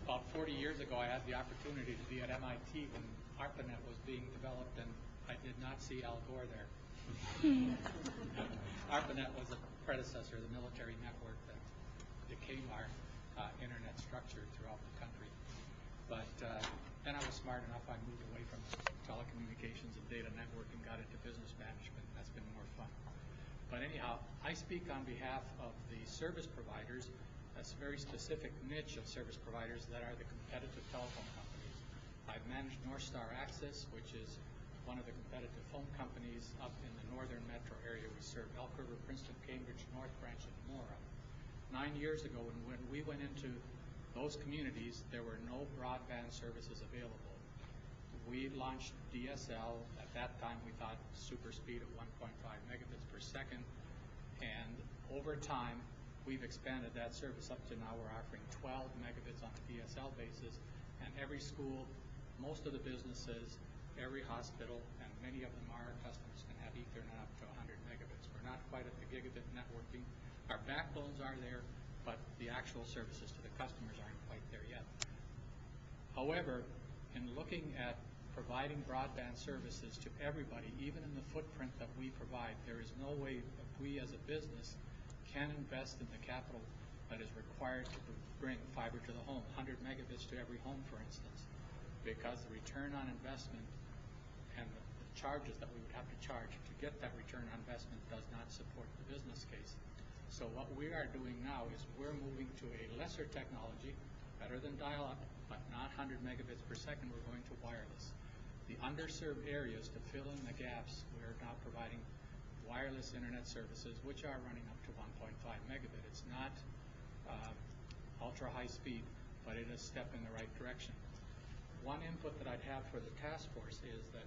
About 40 years ago, I had the opportunity to be at MIT when ARPANET was being developed, and I did not see Al Gore there. ARPANET was a predecessor of the military network that became our internet structure throughout the country. But then I was smart enough, I moved away from telecommunications and data networking, got into business management. That's been more fun. But anyhow, I speak on behalf of the service providers. That's a very specific niche of service providers that are the competitive telephone companies. I've managed North Star Access, which is one of the competitive phone companies up in the northern metro area. We serve Elk River, Princeton, Cambridge, North Branch, and Mora. 9 years ago, when we went into those communities, there were no broadband services available. We launched DSL. At that time, we thought super speed of 1.5 megabits per second. And over time, we've expanded that service up to now we're offering 12 megabits on a DSL basis. And every school, most of the businesses, every hospital, and many of them are our customers, can have Ethernet up to 100 megabits. We're not quite at the gigabit networking. Our backbones are there, but the actual services to the customers aren't quite there yet. However, in looking at providing broadband services to everybody, even in the footprint that we provide, there is no way that we as a business can invest in the capital that is required to bring fiber to the home, 100 megabits to every home, for instance, because the return on investment and the charges that we would have to charge to get that return on investment does not support the business case. So what we are doing now is we're moving to a lesser technology, better than dial-up, but not 100 megabits per second. We're going to wireless. The underserved areas, to fill in the gaps, we're now providing wireless internet services, which are running up to 1.5 megabit. It's not ultra high speed, but it is a step in the right direction. One input that I'd have for the task force is that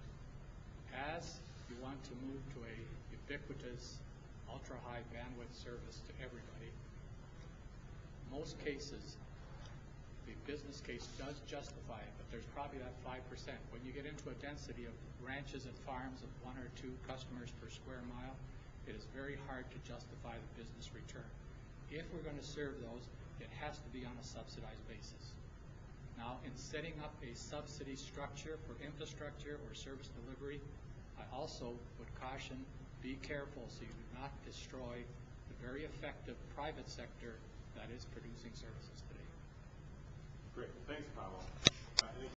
as you want to move to a ubiquitous ultra high bandwidth service to everybody, most cases the business case does justify it, but there's probably that 5%. When you get into a density of ranches and farms of 1 or 2 customers per square mile, it is very hard to justify the business return. If we're going to serve those, it has to be on a subsidized basis. Now, in setting up a subsidy structure for infrastructure or service delivery, I also would caution, be careful so you do not destroy the very effective private sector that is producing services today. Great. Thanks, Paavo.